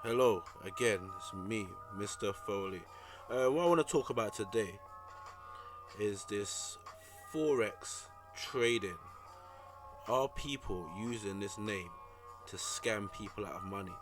Hello again, it's me, Mr. Foley. What I want to talk about today is this Forex trading. Are people using this name to scam people out of money?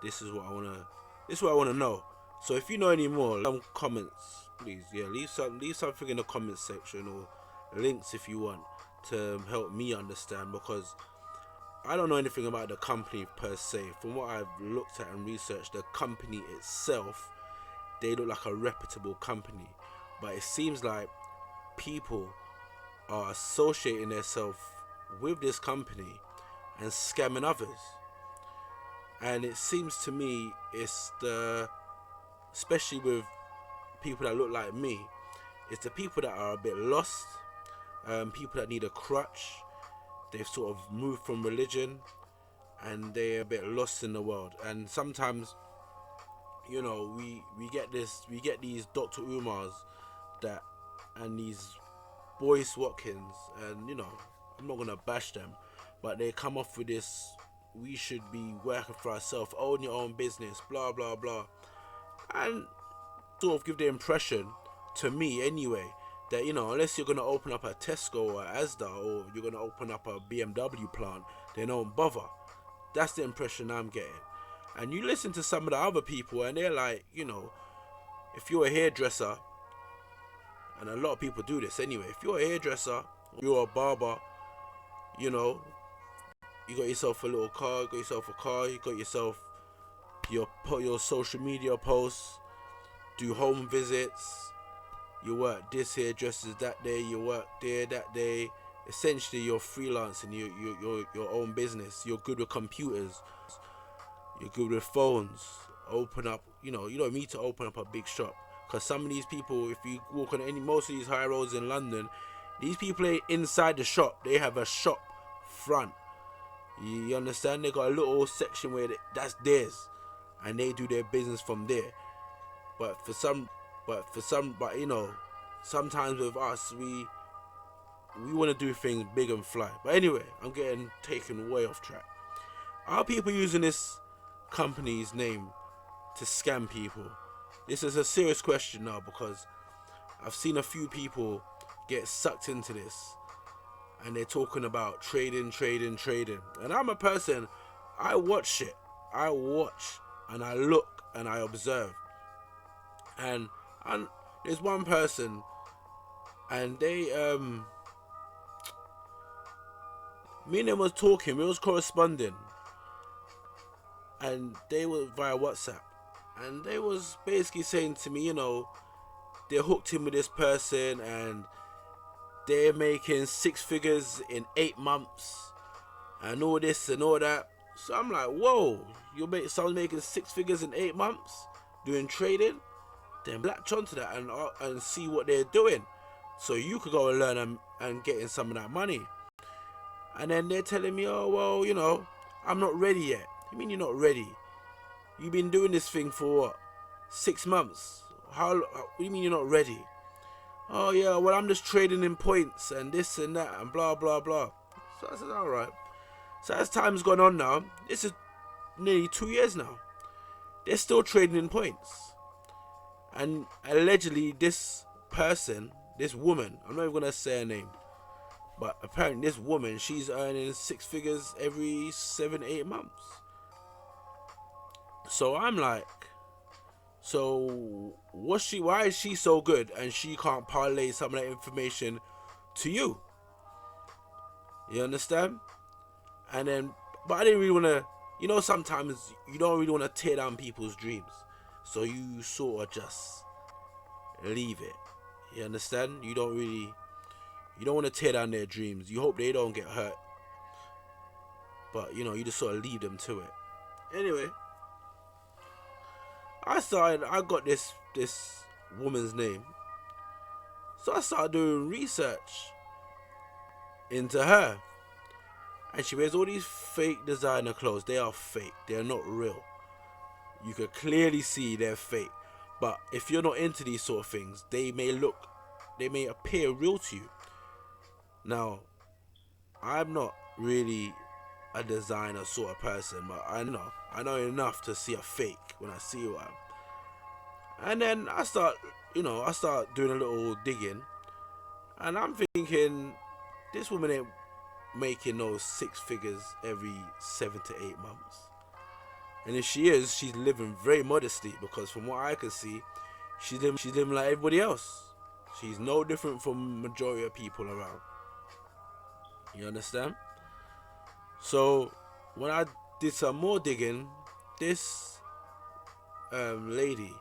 This is what I wanna. This is what I wanna know. So if you know any more, some comments, please. Yeah, leave something in the comments section or links if you want to help me understand because I don't know anything about the company per se. From what I've looked at and researched, the company itself, they look like a reputable company. But it seems like people are associating themselves with this company and scamming others. And it seems to me it's especially with people that look like me, it's the people that are a bit lost, people that need a crutch. They've sort of moved from religion and they're a bit lost in the world. And sometimes, we get these Dr. Umars that and these Boyce Watkins, and I'm not gonna bash them, but they come off with this: we should be working for ourselves, own your own business, blah blah blah, and sort of give the impression, to me anyway, that unless you're gonna open up a Tesco or a Asda or you're gonna open up a BMW plant, they don't bother. That's the impression I'm getting. And you listen to some of the other people, and they're like, if you're a hairdresser, and a lot of people do this anyway. If you're a hairdresser, you're a barber, you know, you got yourself a little car, you got yourself a car, you got yourself your social media posts, do home visits, you work this hairdressers that day, you work there that day. Essentially, you're freelancing, you're your own business. You're good with computers, you're good with phones. Open up, you don't need to open up a big shop. Because some of these people, if you walk on most of these high roads in London, these people ain't inside the shop. They have a shop front. You understand? They got a little section where that's theirs, and they do their business from there. But sometimes with us, we want to do things big and fly. But anyway, I'm getting taken way off track. Are people using this company's name to scam people? This is a serious question now because I've seen a few people get sucked into this, and they're talking about trading. And I'm a person, I watch shit. I watch and I look and I observe. And there's one person, and they me and them was talking, we was corresponding, and they were via WhatsApp, and they was basically saying to me, they're hooked in with this person and they're making six figures in 8 months and all this and all that. So I'm like, whoa, someone's making 6 figures in 8 months doing trading? Then latch onto that and see what they're doing, so you could go and learn and get in some of that money. And then they're telling me, oh well, I'm not ready yet. You mean you're not ready? You've been doing this thing for what? 6 months. What do you mean you're not ready? Oh yeah, well I'm just trading in points and this and that and blah blah blah. So I said, alright. So as time's gone on now, this is nearly 2 years now. They're still trading in points. And allegedly this person, this woman, I'm not even gonna say her name, but apparently this woman, she's earning six figures every 7-8 months. So I'm like, so why is she so good and she can't parlay some of that information to you? You understand? And then, but I didn't really want to, sometimes you don't really want to tear down people's dreams. So you sort of just leave it. You understand? You don't want to tear down their dreams. You hope they don't get hurt. But, you just sort of leave them to it. Anyway, I got this woman's name. So I started doing research into her. And she wears all these fake designer clothes. They are fake. They're not real. You can clearly see they're fake. But if you're not into these sort of things, they may appear real to you. Now, I'm not really a designer sort of person, but I know enough to see a fake when I see one. And then I start doing a little digging, and I'm thinking, this woman ain't making those 6 figures every 7 to 8 months. And if she is, she's living very modestly, because from what I can see, she's living like everybody else. She's no different from majority of people around. You understand? So when I did some more digging, this lady,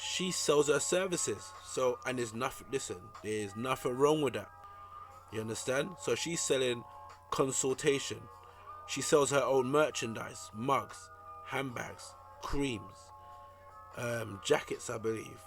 she sells her services. So, and there's nothing wrong with that. You understand? So she's selling consultation. She sells her own merchandise, mugs, handbags, creams, jackets, I believe.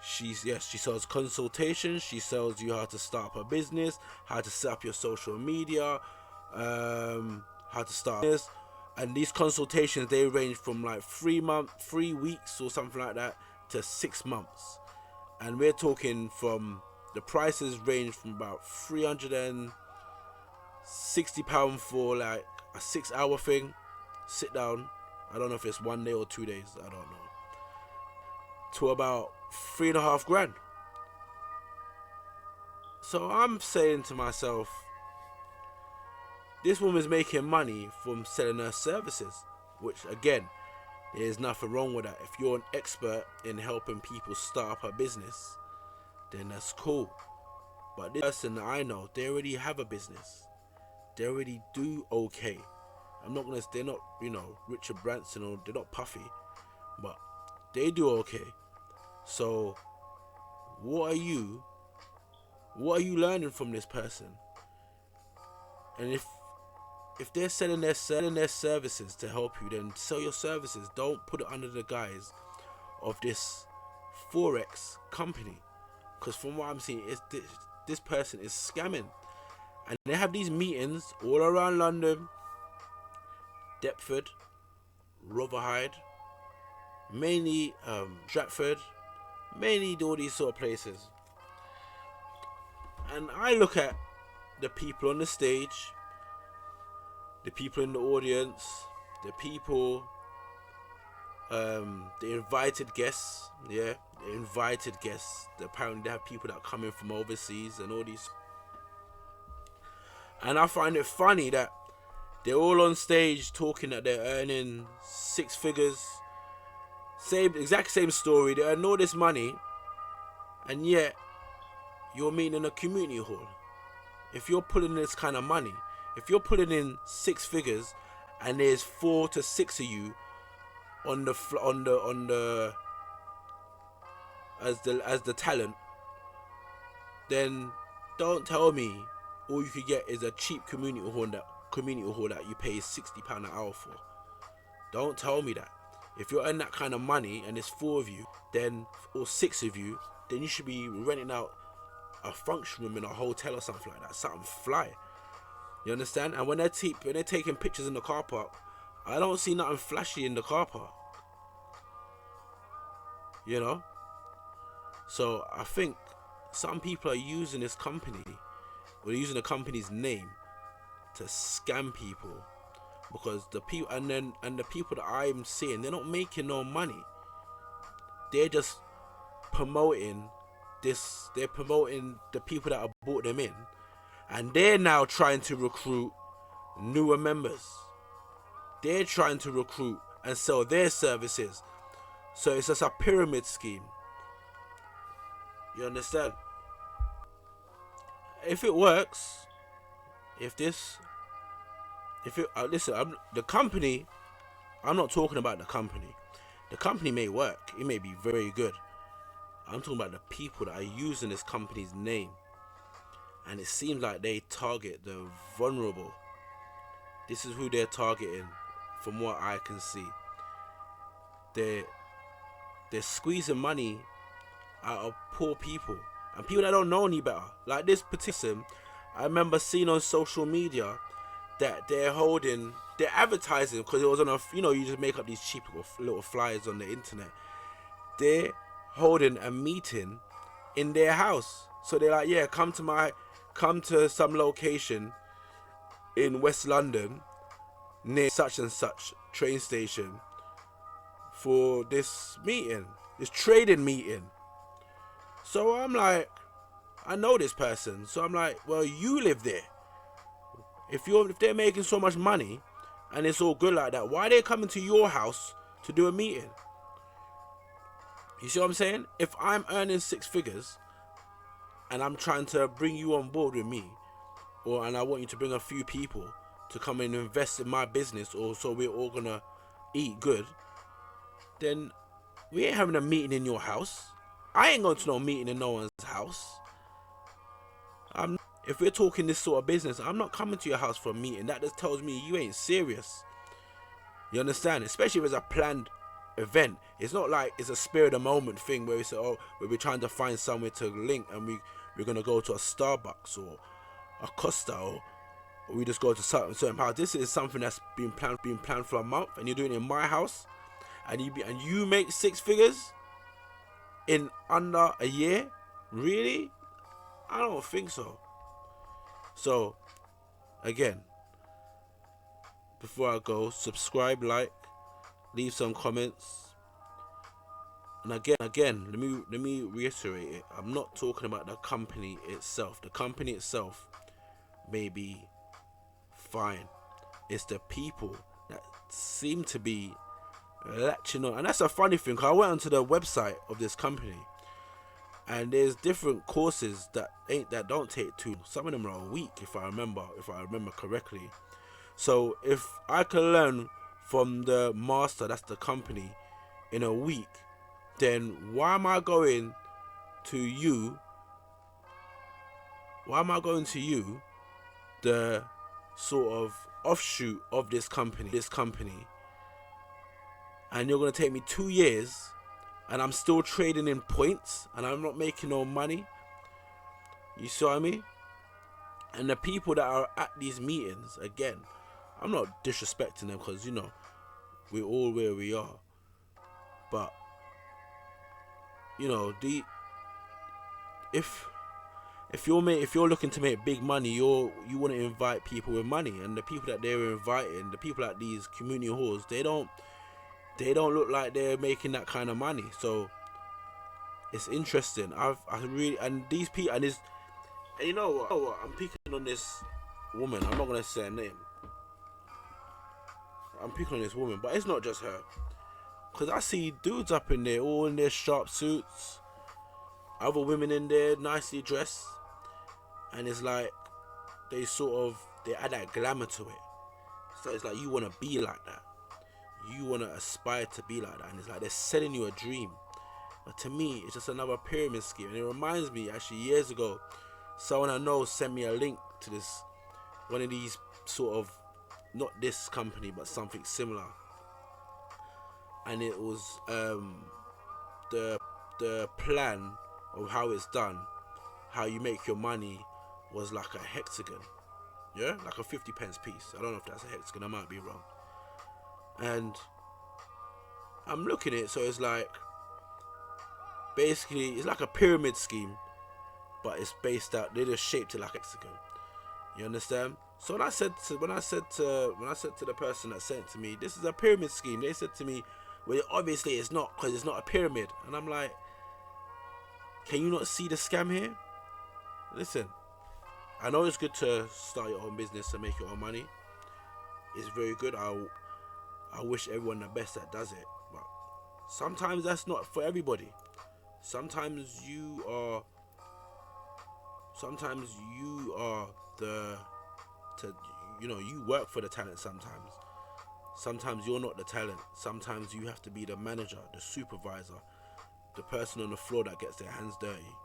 She sells consultation. She sells you how to start up a business, how to set up your social media, how to start this. And these consultations, they range from like 3 weeks or something like that to 6 months. And we're talking from, the prices range from about £360 for like a 6-hour thing, sit down. I don't know if it's 1 day or 2 days, I don't know, to about 3.5 grand. So I'm saying to myself, this woman's making money from selling her services, which again, there's nothing wrong with that. If you're an expert in helping people start up a business, then that's cool. But this person that I know, they already have a business. They already do okay. They're not, Richard Branson, or they're not puffy, but they do okay. So what are you learning from this person? And if they're selling their services to help you, then sell your services. Don't put it under the guise of this Forex company, because from what I'm seeing, this person is scamming. And they have these meetings all around London, Deptford, Rotherhithe, mainly Stratford, mainly all these sort of places. And I look at the people on the stage, the people in the audience, the people, the invited guests, Apparently they have people that come in from overseas and all these. And I find it funny that they're all on stage talking that they're earning 6 figures. Exact same story. They earn all this money, and yet you're meeting in a community hall. If you're pulling this kind of money, if you're pulling in 6 figures, and there's 4 to 6 of you on the as the talent, then don't tell me all you could get is a cheap community hall that you pay £60 an hour for. Don't tell me that. If you're earning that kind of money and there's 4 of you, then, or 6 of you, then you should be renting out a function room in a hotel or something like that. Something fly. You understand? And when they're taking pictures in the car park, I don't see nothing flashy in the car park. So I think some people are using this company, or using the company's name, to scam people, because the people and the people that I'm seeing, they're not making no money. They're just promoting this. They're promoting the people that have brought them in, and they're now trying to recruit newer members. They're trying to recruit and sell their services. So it's just a pyramid scheme. You understand? If it works, listen, the company, I'm not talking about the company. The company may work. It may be very good. I'm talking about the people that are using this company's name. And it seems like they target the vulnerable. This is who they're targeting, from what I can see. They're squeezing money out of poor people and people that don't know any better. Like this petition, I remember seeing on social media that they're advertising, because it was on you just make up these cheap little flyers on the internet. They're holding a meeting in their house. So they're like, yeah, come to some location in West London near such and such train station for this meeting, this trading meeting. So I'm like, I know this person. So I'm like, well, you live there. If they're making so much money and it's all good like that, why are they coming to your house to do a meeting? You see what I'm saying? If I'm earning 6 figures and I'm trying to bring you on board with me, and I want you to bring a few people to come and invest in my business, or so we're all gonna eat good, then we ain't having a meeting in your house. I ain't going to no meeting in no one's house. If we're talking this sort of business, I'm not coming to your house for a meeting. That just tells me you ain't serious. You understand? Especially if it's a planned event. It's not like it's a spur of the moment thing where we say, oh, we're trying to find somewhere to link and we're gonna go to a Starbucks or a Costa, or we just go to certain house. This is something that's been planned for a month, and you're doing it in my house, and you make 6 figures in under a year. Really? I don't think so. So again, before I go, subscribe, like, leave some comments. And again, let me reiterate it. I'm not talking about the company itself. The company itself may be fine. It's the people that seem to be latching on. And that's a funny thing, because I went onto the website of this company, and there's different courses that don't take too. Some of them are a week, if I remember correctly. So if I can learn from the master, that's the company, in a week, then why am I going to you? Why am I going to you, the sort of offshoot of this company, and you're going to take me 2 years, and I'm still trading in points, and I'm not making no money? You see what I mean? And the people that are at these meetings, again, I'm not disrespecting them, because, you know, we're all where we are. But, you know, if you're looking to make big money, you want to invite people with money, and the people that they're inviting, the people at these community halls, they don't look like they're making that kind of money. So it's interesting. I really, and these people, and you know what? I'm picking on this woman. I'm not gonna say her name. I'm picking on this woman, but it's not just her. Because I see dudes up in there, all in their sharp suits, other women in there, nicely dressed, and it's like they add that glamour to it. So it's like you want to be like that. You want to aspire to be like that, and it's like they're selling you a dream. But to me, it's just another pyramid scheme. And it reminds me, actually, years ago, someone I know sent me a link to one of these sort of, not this company, but something similar. And it was the plan of how it's done, how you make your money, was like a hexagon. Yeah, like a 50p piece. I don't know if that's a hexagon, I might be wrong. And I'm looking at it, so it's like, basically, it's like a pyramid scheme, but it's based out, they just shaped it like a hexagon. You understand? So when I said to the person that sent it to me, this is a pyramid scheme, they said to me, well, obviously it's not, because it's not a pyramid. And I'm like, can you not see the scam here? Listen, I know it's good to start your own business and make your own money. It's very good. I wish everyone the best that does it, but sometimes that's not for everybody. Sometimes you are you work for the talent. Sometimes you're not the talent. Sometimes you have to be the manager, the supervisor, the person on the floor that gets their hands dirty.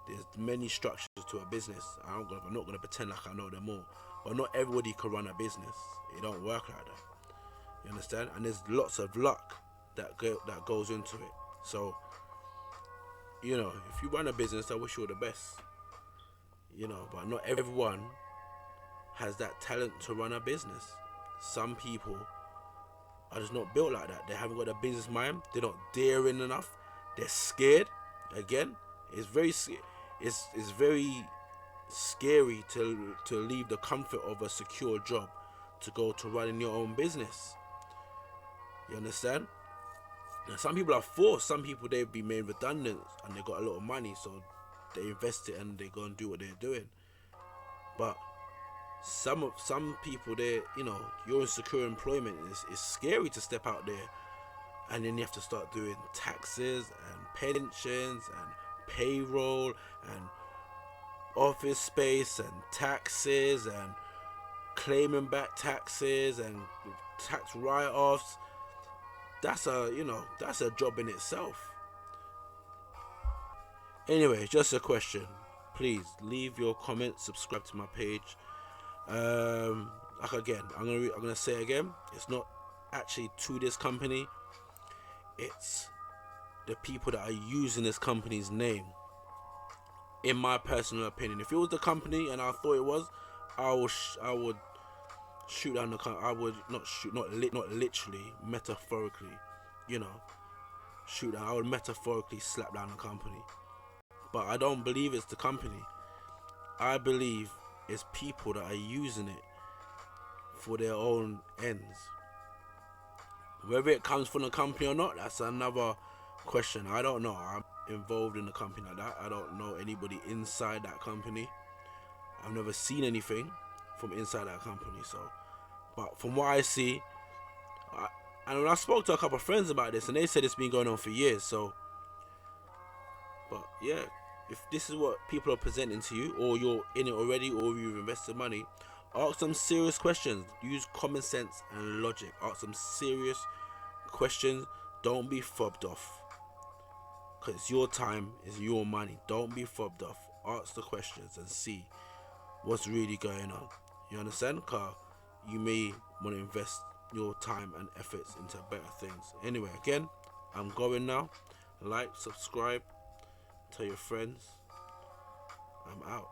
There's many structures to a business. I'm not going to pretend like I know them all, but not everybody can run a business. It don't work like that. You understand? And there's lots of luck that goes into it. So, you know, if you run a business, I wish you all the best. You know, but not everyone has that talent to run a business. Some people are just not built like that. They haven't got a business mind. They're not daring enough. They're scared. Again, it's very scary to leave the comfort of a secure job to go to running your own business. You understand? Now, some people are forced. Some people, they've been made redundant and they got a lot of money, so they invest it and they go and do what they're doing. But some people, they, you know, you're in secure employment. It's scary to step out there, and then you have to start doing taxes and pensions and payroll and office space and taxes and claiming back taxes and tax write-offs. That's a job in itself. Anyway, just a question. Please leave your comments, subscribe to my page. Like again, I'm gonna say it again. It's not actually to this company. It's the people that are using this company's name. In my personal opinion, if it was the company and I thought it was, I would shoot down the company. I would not shoot, not literally, metaphorically, you know, shoot down. I would metaphorically slap down the company. But I don't believe it's the company. I believe it's people that are using it for their own ends. Whether it comes from the company or not, that's another question. I don't know. I'm involved in a company like that. I don't know anybody inside that company. I've never seen anything from inside that company. So, but from what I see, and when I spoke to a couple of friends about this, and they said it's been going on for years. So, but yeah, if this is what people are presenting to you, or you're in it already, or you've invested money, ask some serious questions. Use common sense and logic. Ask some serious questions. Don't be fobbed off. Because it's your time, it's your money. Don't be fobbed off. Ask the questions and see what's really going on. You understand? Because you may want to invest your time and efforts into better things. Anyway, again, I'm going now. Like, subscribe, tell your friends. I'm out.